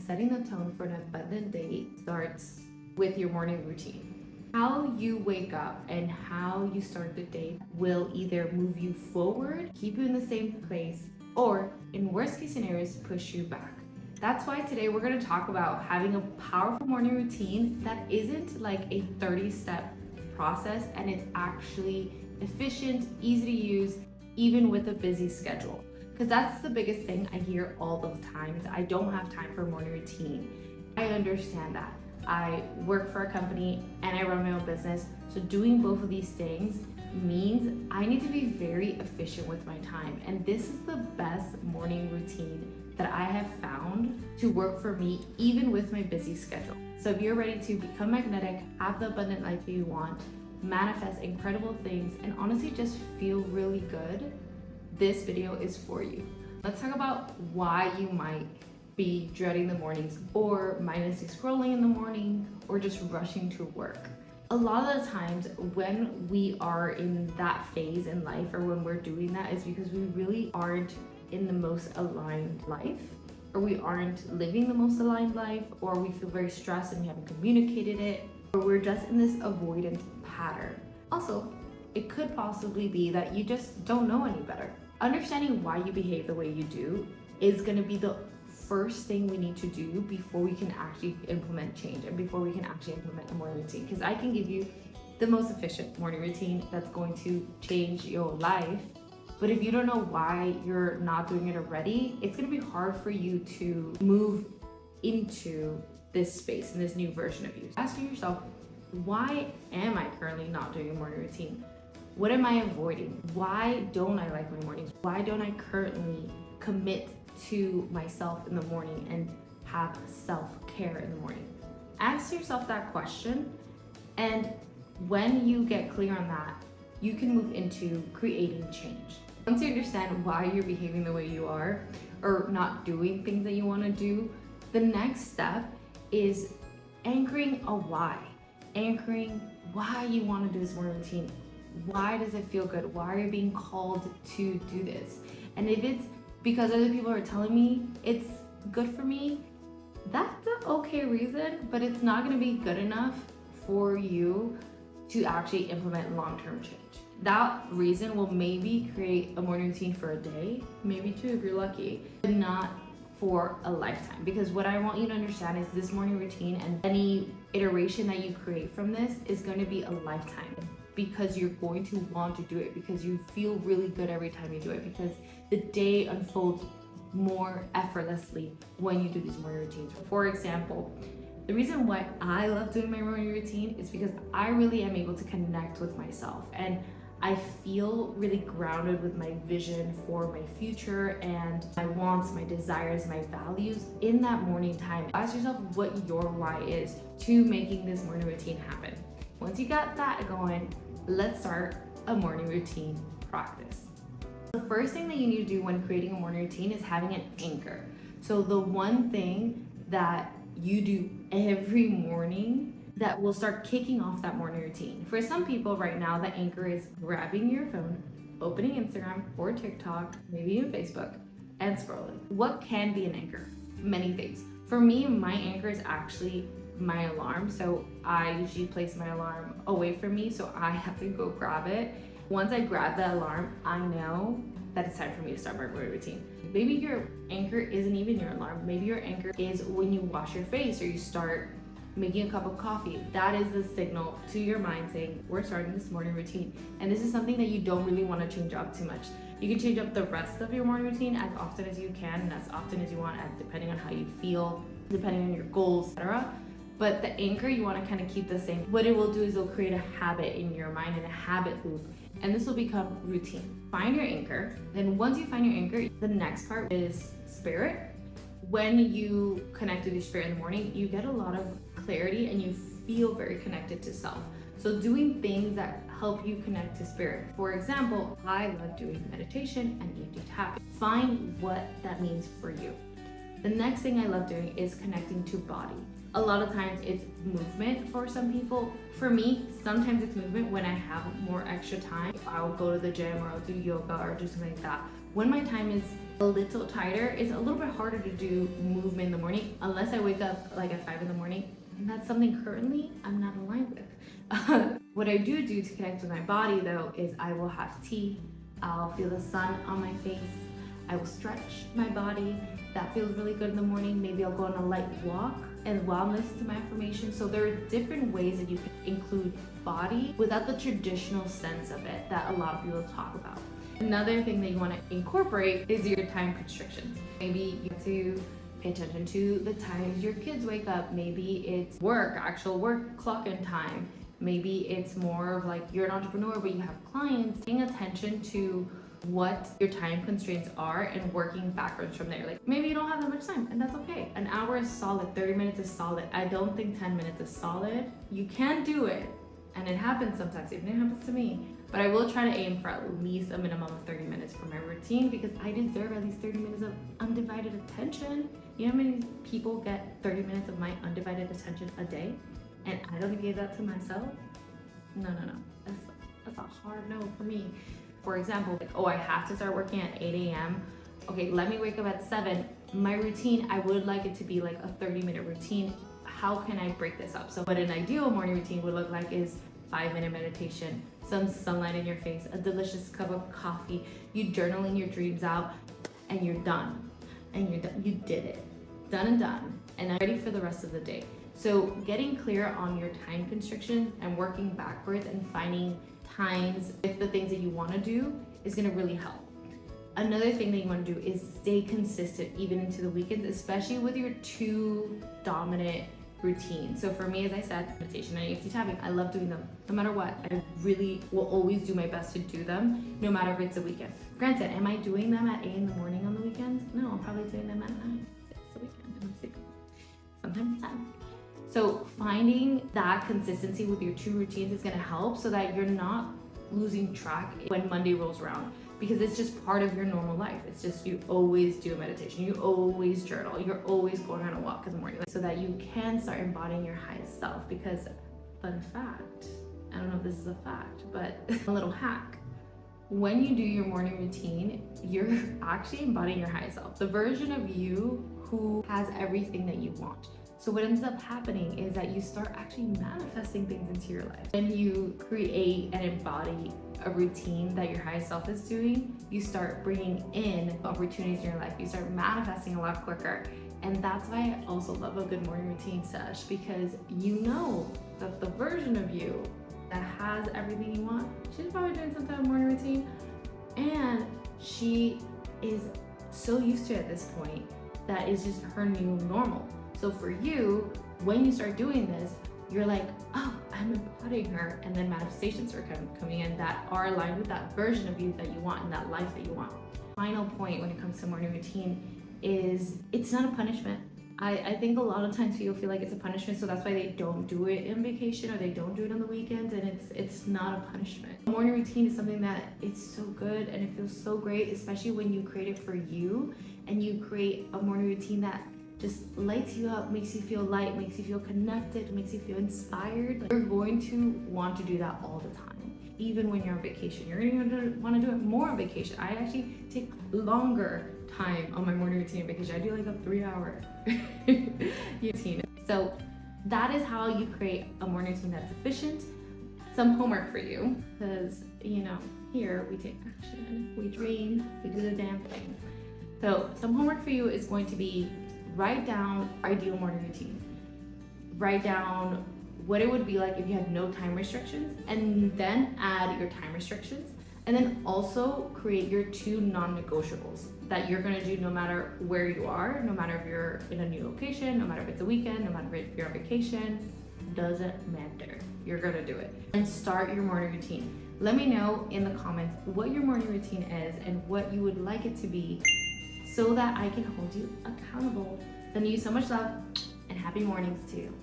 setting the tone for an abundant day starts with your morning routine. How you wake up and how you start the day will either move you forward, keep you in the same place, or in worst case scenarios, push you back. That's why today we're going to talk about having a powerful morning routine that isn't like a 30-step process, and it's actually efficient, easy to use, even with a busy schedule. Because that's the biggest thing I hear all the time is I don't have time for a morning routine. I understand that. I work for a company and I run my own business. So doing both of these things means I need to be very efficient with my time. And this is the best morning routine that I have found to work for me, even with my busy schedule. So if you're ready to become magnetic, have the abundant life you want, manifest incredible things, and honestly just feel really good, this video is for you. Let's talk about why you might be dreading the mornings or mindlessly scrolling in the morning or just rushing to work. A lot of the times when we are in that phase in life or when we're doing that is because we really aren't in the most aligned life, or we aren't living the most aligned life, or we feel very stressed and we haven't communicated it, or we're just in this avoidant pattern. Also, it could possibly be that you just don't know any better. Understanding why you behave the way you do is going to be the first thing we need to do before we can actually implement change and before we can actually implement a morning routine. Because I can give you the most efficient morning routine that's going to change your life. But if you don't know why you're not doing it already, it's going to be hard for you to move into this space and this new version of you. Asking yourself, why am I currently not doing a morning routine? What am I avoiding? Why don't I like my mornings? Why don't I currently commit to myself in the morning and have self-care in the morning? Ask yourself that question, and when you get clear on that, you can move into creating change. Once you understand why you're behaving the way you are or not doing things that you want to do, the next step is anchoring a why. Anchoring why you want to do this morning routine. Why does it feel good? Why are you being called to do this? And if it's because other people are telling me it's good for me, that's an okay reason, but it's not going to be good enough for you to actually implement long-term change. That reason will maybe create a morning routine for a day, maybe two if you're lucky, but not for a lifetime. Because what I want you to understand is this morning routine and any iteration that you create from this is going to be a lifetime, because you're going to want to do it, because you feel really good every time you do it, because the day unfolds more effortlessly when you do these morning routines. For example, the reason why I love doing my morning routine is because I really am able to connect with myself, and I feel really grounded with my vision for my future and my wants, my desires, my values in that morning time. Ask yourself what your why is to making this morning routine happen. Once you got that going, let's start a morning routine practice. The first thing that you need to do when creating a morning routine is having an anchor. So the one thing that you do every morning that will start kicking off that morning routine. For some people right now, the anchor is grabbing your phone, opening Instagram or TikTok, maybe even Facebook, and scrolling. What can be an anchor? Many things. For me, my anchor is actually my alarm. So I usually place my alarm away from me, so I have to go grab it. Once I grab the alarm, I know that it's time for me to start my morning routine. Maybe your anchor isn't even your alarm. Maybe your anchor is when you wash your face or you start making a cup of coffee. That is the signal to your mind saying, we're starting this morning routine. And this is something that you don't really want to change up too much. You can change up the rest of your morning routine as often as you can and as often as you want, depending on how you feel, depending on your goals, etc. But the anchor, you want to kind of keep the same. What it will do is it'll create a habit in your mind and a habit loop, and this will become routine. Find your anchor. Then once you find your anchor, the next part is spirit. When you connect with your spirit in the morning, you get a lot of clarity and you feel very connected to self. So doing things that help you connect to spirit. For example, I love doing meditation and EFT tapping. Find what that means for you. The next thing I love doing is connecting to body. A lot of times it's movement for some people. For me, sometimes it's movement when I have more extra time. I'll go to the gym or I'll do yoga or do something like that. When my time is a little tighter. It's a little bit harder to do movement in the morning unless I wake up like at 5 in the morning. And that's something currently I'm not aligned with. What I do to connect with my body though is I will have tea. I'll feel the sun on my face. I will stretch my body. That feels really good in the morning. Maybe I'll go on a light walk and wellness to my affirmation. So there are different ways that you can include body without the traditional sense of it that a lot of people talk about. Another thing that you want to incorporate is your time constrictions. Maybe you have to pay attention to the times your kids wake up. Maybe it's work, actual work clock in time. Maybe it's more of like you're an entrepreneur but you have clients. Paying attention to what your time constraints are and working backwards from there. Like maybe you don't have that much time and that's okay. An hour is solid, 30 minutes is solid. I don't think 10 minutes is solid. You can do it and it happens sometimes, even it happens to me. But I will try to aim for at least a minimum of 30 minutes for my routine because I deserve at least 30 minutes of undivided attention. You know how many people get 30 minutes of my undivided attention a day? And I don't give that to myself? No. That's a hard no for me. For example, like, I have to start working at 8 a.m. Okay, let me wake up at 7. My routine, I would like it to be like a 30-minute routine. How can I break this up? So what an ideal morning routine would look like is 5-minute meditation, some sunlight in your face, a delicious cup of coffee, you journaling your dreams out, and you're done. And you're done. You did it. Done and done. And I'm ready for the rest of the day. So getting clear on your time constrictions and working backwards and finding times with the things that you want to do is going to really help. Another thing that you want to do is stay consistent even into the weekends, especially with your two dominant routines. So for me, as I said, meditation and EFT tapping, I love doing them no matter what. I really will always do my best to do them no matter if it's a weekend. Granted, am I doing them at 8 in the morning on the weekends? No, I'm probably doing them at 9. It's the weekend and I'm sleeping. Sometimes 10. So finding that consistency with your two routines is going to help so that you're not losing track when Monday rolls around, because it's just part of your normal life. It's just you always do a meditation, you always journal, you're always going on a walk in the morning, so that you can start embodying your highest self. Because fun fact, I don't know if this is a fact, but a little hack. When you do your morning routine, you're actually embodying your highest self, the version of you who has everything that you want. So what ends up happening is that you start actually manifesting things into your life. When you create and embody a routine that your highest self is doing, you start bringing in opportunities in your life. You start manifesting a lot quicker. And that's why I also love a good morning routine sesh, because you know that the version of you that has everything you want, she's probably doing some type of morning routine, and she is so used to it at this point that is just her new normal. So for you, when you start doing this, you're like, oh, I'm embodying her, and then manifestations are coming in that are aligned with that version of you that you want and that life that you want. Final point when it comes to morning routine is it's not a punishment. I think a lot of times people feel like it's a punishment, so that's why they don't do it in vacation or they don't do it on the weekends, and it's not a punishment. A morning routine is something that it's so good and it feels so great, especially when you create it for you and you create a morning routine that just lights you up, makes you feel light, makes you feel connected, makes you feel inspired. Like, you're going to want to do that all the time. Even when you're on vacation, you're going to want to do it more on vacation. I actually take longer time on my morning routine on vacation. I do like a 3-hour routine. So that is how you create a morning routine that's efficient. Some homework for you, because here we take action, we dream, we do the damn thing. So some homework for you is going to be write down ideal morning routine. Write down what it would be like if you had no time restrictions, and then add your time restrictions. And then also create your 2 non-negotiables that you're gonna do no matter where you are, no matter if you're in a new location, no matter if it's a weekend, no matter if you're on vacation, doesn't matter. You're gonna do it. And start your morning routine. Let me know in the comments what your morning routine is and what you would like it to be, so that I can hold you accountable. Sending you so much love and happy mornings to you.